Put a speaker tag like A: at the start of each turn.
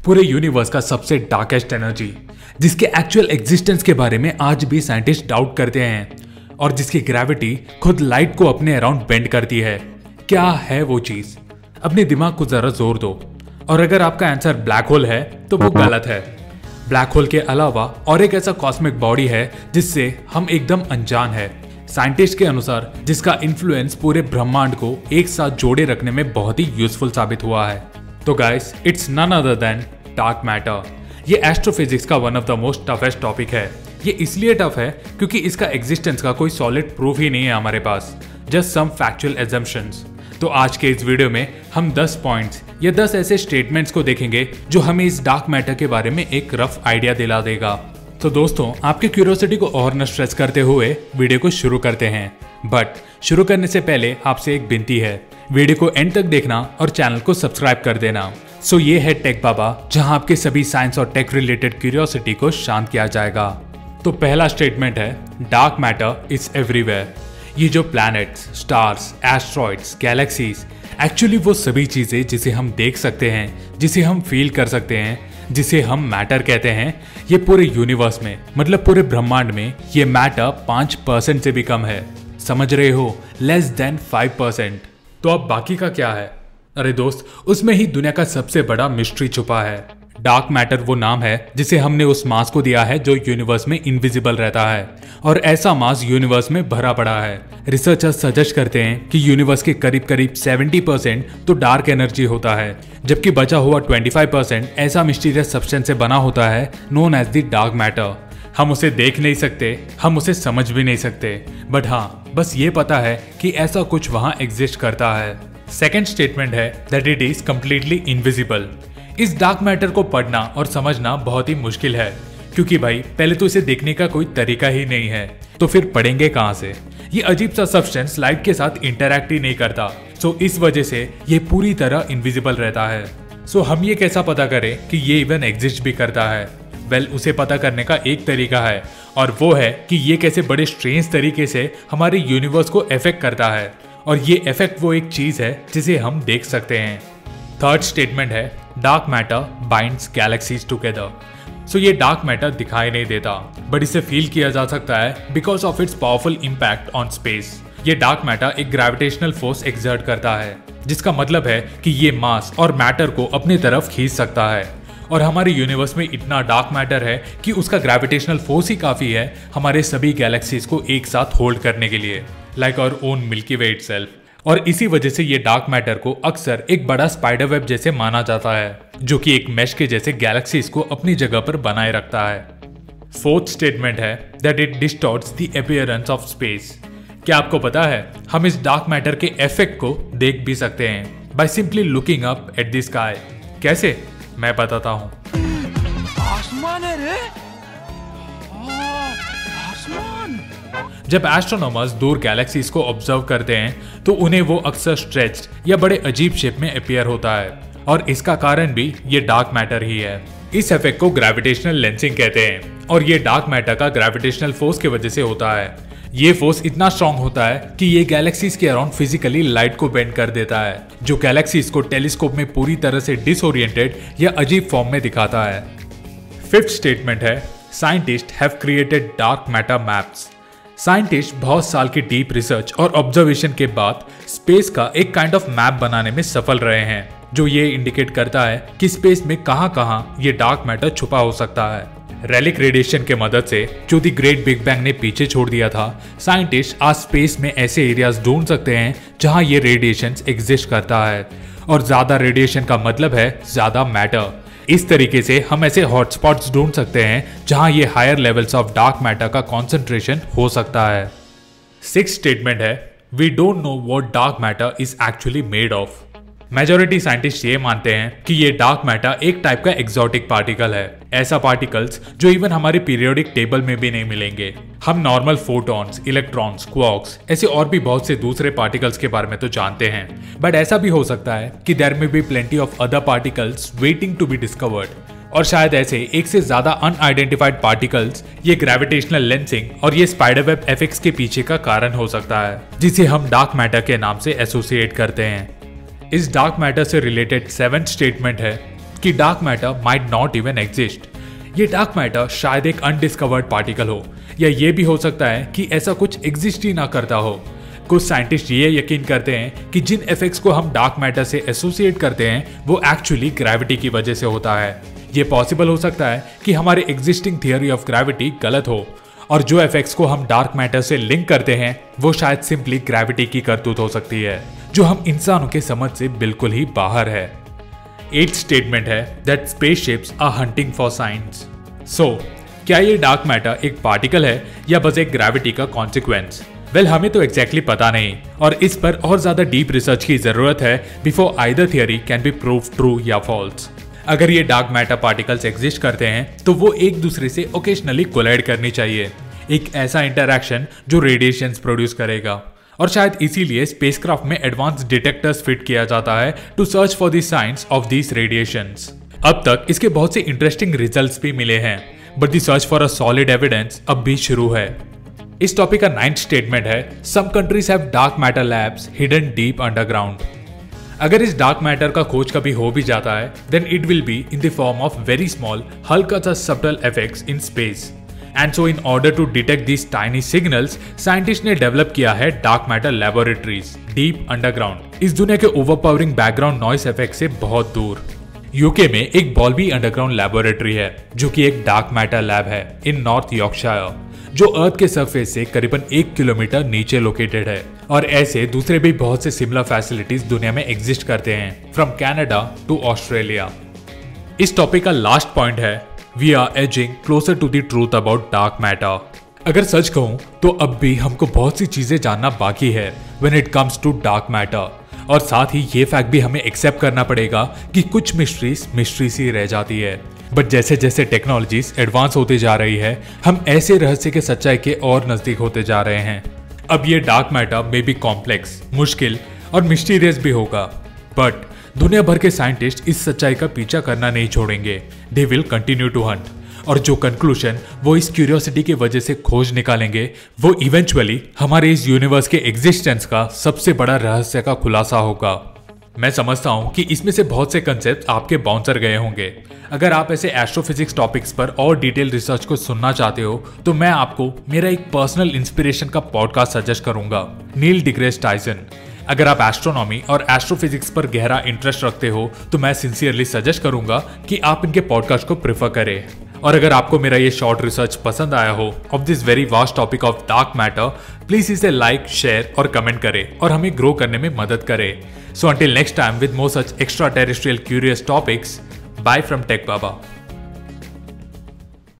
A: पूरे यूनिवर्स का सबसे डार्केस्ट एनर्जी, जिसके एक्चुअल एग्जिस्टेंस के बारे में आज भी साइंटिस्ट डाउट करते हैं और जिसकी ग्रेविटी खुद लाइट को अपने अराउंड बेंड करती है। क्या है वो चीज? अपने दिमाग को जरा जोर दो और अगर आपका आंसर ब्लैक होल है तो वो गलत है। ब्लैक होल के अलावा और एक ऐसा कॉस्मिक बॉडी है जिससे हम एकदम अनजान है, साइंटिस्ट के अनुसार जिसका इन्फ्लुएंस पूरे ब्रह्मांड को एक साथ जोड़े रखने में बहुत ही यूजफुल साबित हुआ है। तो guys, it's none other than dark matter. ये एस्ट्रोफिजिक्स का one of the most toughest topic है। ये इसलिए टफ है क्योंकि इसका एग्जिस्टेंस का कोई सॉलिड प्रूफ ही नहीं है हमारे पास, जस्ट सम फैक्चुअल एजम्पशंस। तो आज के इस वीडियो में हम 10 पॉइंट्स या 10 ऐसे स्टेटमेंट्स को देखेंगे जो हमें इस डार्क मैटर के बारे में एक रफ आइडिया दिला देगा। तो दोस्तों, आपकी क्यूरियोसिटी को और न स्ट्रेस करते हुए वीडियो को शुरू करते हैं। बट शुरू करने से पहले आपसे एक विनती है, वीडियो को एंड तक देखना और चैनल को सब्सक्राइब कर देना। सो ये है टेक बाबा, जहां आपके सभी साइंस और टेक रिलेटेड क्यूरियोसिटी को शांत किया जाएगा। तो पहला स्टेटमेंट है, डार्क मैटर इज एवरीवेयर। ये जो planets, stars, asteroids, galaxies, actually वो सभी चीजें जिसे हम देख सकते हैं, जिसे हम फील कर सकते हैं, जिसे हम मैटर कहते हैं, ये पूरे यूनिवर्स में, मतलब पूरे ब्रह्मांड में ये मैटर 5% से भी कम है। समझ रहे हो? Less than 5%। तो अब बाकी का क्या है? अरे दोस्त, उसमें ही दुनिया का सबसे बड़ा मिस्ट्री छुपा है। डार्क मैटर वो नाम है जिसे हमने उस मास को दिया है जो यूनिवर्स में इनविजिबल रहता है, और ऐसा मास यूनिवर्स में भरा पड़ा है। रिसर्चर्स सजेस्ट करते हैं कि यूनिवर्स के करीब करीब 70% तो डार्क एनर्जी होता है, जबकि बचा हुआ 25% ऐसा मिस्टीरियस सब्सटेंस से बना होता है known as the dark matter. हम उसे देख नहीं सकते, हम उसे समझ भी नहीं सकते, बट हाँ, बस ये पता है कि ऐसा कुछ वहां एग्जिस्ट करता है। सेकेंड स्टेटमेंट है that it is completely invisible. इस डार्क मैटर को पढ़ना और समझना बहुत ही मुश्किल है, क्योंकि भाई पहले तो इसे देखने का कोई तरीका ही नहीं है, तो फिर पढ़ेंगे कहां से? ये अजीब सा सब्सटेंस लाइट के साथ इंटरैक्ट ही नहीं करता, सो इस वजह से ये पूरी तरह इनविजिबल रहता है। सो हम ये कैसा पता करें कि ये इवन एग्जिस्ट भी करता है? वेल, उसे पता करने का एक तरीका है, और वो है कि ये कैसे बड़े स्ट्रेंज तरीके से हमारे यूनिवर्स को इफेक्ट करता है, और ये इफेक्ट वो एक चीज है जिसे हम देख सकते हैं। थर्ड स्टेटमेंट है, dark matter binds galaxies together. So ये डार्क मैटर दिखाई नहीं देता, बट इसे फील किया जा सकता है because of its powerful impact on space. ये डार्क मैटर एक ग्रेविटेशनल फोर्स एक्सर्ट करता है, जिसका मतलब है कि ये मास और मैटर को अपनी तरफ खींच सकता है, और हमारे यूनिवर्स में इतना डार्क मैटर है कि उसका ग्रेविटेशनल फोर्स ही काफी है हमारे सभी गैलेक्सीज को एक साथ होल्ड करने के लिए, like our own milky way itself. और इसी वजह से ये डार्क मैटर को अक्सर एक बड़ा स्पाइडर वेब जैसे माना जाता है, जो कि एक मैश के जैसे गैलेक्सीज को अपनी जगह पर बनाए रखता है। फोर्थ स्टेटमेंट है that it distorts the appearance of space. क्या आपको पता है, हम इस डार्क मैटर के इफेक्ट को देख भी सकते हैं by simply looking up at the sky. कैसे? मैं बताता हूँ।
B: आसमान है रे, आसमान।
A: जब एस्ट्रोनॉमर्स दूर गैलेक्सीज को ऑब्जर्व करते हैं तो उन्हें वो अक्सर स्ट्रेच्ड या बड़े अजीब शेप में अपीयर होता है, और इसका कारण भी ये डार्क मैटर ही है। इस इफेक्ट को ग्रेविटेशनल लेंसिंग कहते हैं, और ये डार्क मैटर का ग्रेविटेशनल फोर्स की वजह से होता है। ये फोर्स इतना स्ट्रॉन्ग होता है कि ये गैलेक्सीज के अराउंड फिजिकली लाइट को बेंड कर देता है, जो गैलेक्सीज को टेलीस्कोप में पूरी तरह से डिसओरिएंटेड या अजीब फॉर्म में दिखाता है। फिफ्थ स्टेटमेंट है, scientist have created dark matter maps. Scientist बहुत साल की डीप रिसर्च और ऑब्जर्वेशन के बाद स्पेस का एक काइंड ऑफ मैप बनाने में सफल रहे हैं, जो ये इंडिकेट करता है कि स्पेस में कहां-कहां ये डार्क मैटर छुपा हो सकता है। रेलिक रेडिएशन के मदद से, जो दी ग्रेट बिग बैंग ने पीछे छोड़ दिया था, साइंटिस्ट आज स्पेस में ऐसे एरियाज ढूंढ सकते हैं जहां ये रेडिएशन एग्जिस्ट करता है, और ज्यादा रेडिएशन का मतलब है ज्यादा मैटर। इस तरीके से हम ऐसे हॉटस्पॉट्स ढूंढ सकते हैं जहां ये higher levels of dark matter का कॉन्सेंट्रेशन हो सकता है। सिक्स्थ स्टेटमेंट है, we don't know what dark matter is actually made of. Majority scientist ये मानते हैं कि ये डार्क मैटर एक टाइप का एक्सोटिक पार्टिकल है, ऐसा पार्टिकल्स जो इवन हमारे पीरियोडिक टेबल में भी नहीं मिलेंगे। हम नॉर्मल फोटॉन्स, इलेक्ट्रॉन्स, क्वार्क्स, ऐसे और भी बहुत से दूसरे पार्टिकल्स के बारे में तो जानते हैं, बट ऐसा भी हो सकता है कि there may be plenty of other particles waiting to be discovered, और शायद ऐसे एक से ज्यादा अनआइडेंटिफाइड पार्टिकल्स ये ग्रेविटेशनल लेंसिंग और ये स्पाइडर वेब इफेक्ट्स के पीछे का कारण हो सकता है, जिसे हम डार्क मैटर के नाम से एसोसिएट करते हैं। इस डार्क मैटर से रिलेटेड 7th स्टेटमेंट है, कि dark matter might not even exist. ये डार्क मैटर शायद एक अनडिस्कवर्ड पार्टिकल हो, या ये भी हो सकता है कि ऐसा कुछ एग्जिस्ट ही ना करता हो। कुछ साइंटिस्ट ये यकीन करते हैं कि जिन इफेक्ट्स को हम डार्क मैटर से एसोसिएट करते हैं वो एक्चुअली ग्रेविटी की वजह से होता है। ये पॉसिबल हो सकता है कि हमारे एग्जिस्टिंग थियोरी ऑफ ग्रेविटी गलत हो और जो इफेक्ट्स को हम डार्क मैटर से लिंक करते हैं वो शायद सिंपली ग्रेविटी की करतूत हो सकती है, जो हम इंसानों के समझ से बिल्कुल ही बाहर है। 8th स्टेटमेंट है that spaceships are hunting for science. So क्या ये डार्क मैटर एक पार्टिकल है या बस एक ग्रेविटी का कॉन्सिक्वेंस? वेल, हमें तो एग्जैक्टली पता नहीं और इस पर और ज्यादा डीप रिसर्च की जरूरत है before either theory can be prove true या फॉल्स। अगर ये डार्क मैटर पार्टिकल्स एग्जिस्ट करते हैं तो वो एक दूसरे से ओकेजनली कोलाइड करनी चाहिए, एक ऐसा इंटरैक्शन जो रेडिएशंस प्रोड्यूस करेगा। और शायद इसीलिए स्पेसक्राफ्ट में एडवांस डिटेक्टर्स फिट किया जाता है to search for the science of these radiations. अब तक इसके बहुत से इंटरेस्टिंग रिजल्ट्स भी मिले हैं, but the search for a solid evidence अब भी शुरू है। इस टॉपिक का 9th स्टेटमेंट है some countries have dark matter labs hidden deep underground. अगर इस डार्क मैटर का खोज कभी हो भी जाता है then it will be in the form of very small हल्का सा subtle effects in space. And so in order to detect this tiny signals scientist ने डेवलप किया है dark matter laboratories deep underground, इस दुनिया के ओवरपावरिंग बैकग्राउंड नॉइस इफेक्ट से बहुत दूर। यूके में एक बॉल्बी अंडरग्राउंड लैबोरेटरी है जो कि एक डार्क मैटर लैब है इन नॉर्थ यॉर्कशायर, जो अर्थ के सरफेस से करीबन 1 किलोमीटर नीचे लोकेटेड है। और ऐसे दूसरे भी बहुत से सिमिलर फैसिलिटीज दुनिया में एग्जिस्ट करते हैं, फ्रॉम कनाडा टू ऑस्ट्रेलिया। इस टॉपिक का लास्ट पॉइंट है we are edging closer to the truth about dark matter. अगर सच कहूं तो अब भी हमको बहुत सी चीजें जानना बाकी है when it comes to dark matter, और साथ ही ये फैक्ट भी हमें एक्सेप्ट करना पड़ेगा कि कुछ मिस्ट्री सी रह जाती है। बट जैसे जैसे टेक्नोलॉजीज एडवांस होती जा रही है हम ऐसे रहस्य के सच्चाई के और नजदीक होते जा रहे हैं। अब ये dark matter may be complex, मुश्किल और मिस्टीरियस भी होगा, बट दुनिया भर के साइंटिस्ट इस सच्चाई का पीछा करना नहीं छोड़ेंगे। They will continue to hunt, और जो कंक्लूजन वो इस क्यूरियोसिटी की वजह से खोज निकालेंगे वो इवेंचुअली हमारे इस यूनिवर्स के एग्जिस्टेंस का सबसे बड़ा रहस्य का खुलासा होगा। मैं समझता हूं कि इसमें से बहुत से कंसेप्ट आपके बाउंसर गए होंगे। अगर आप ऐसे एस्ट्रोफिजिक्स टॉपिक्स पर और डिटेल रिसर्च को सुनना चाहते हो तो मैं आपको मेरा एक पर्सनल इंस्पिरेशन का पॉडकास्ट सजेस्ट करूंगा, नील डिग्रेस टाइसन। अगर आप एस्ट्रोनॉमी और एस्ट्रोफिजिक्स पर गहरा इंटरेस्ट रखते हो तो मैं सिंसियरली सजेस्ट करूंगा कि आप इनके पॉडकास्ट को प्रेफर करें। और अगर आपको मेरा ये शॉर्ट रिसर्च पसंद आया हो of this very vast topic of dark matter, please इसे लाइक, शेयर और कमेंट करें और हमें ग्रो करने में मदद करें। So until next time with more such extraterrestrial curious topics, bye from tech Baba.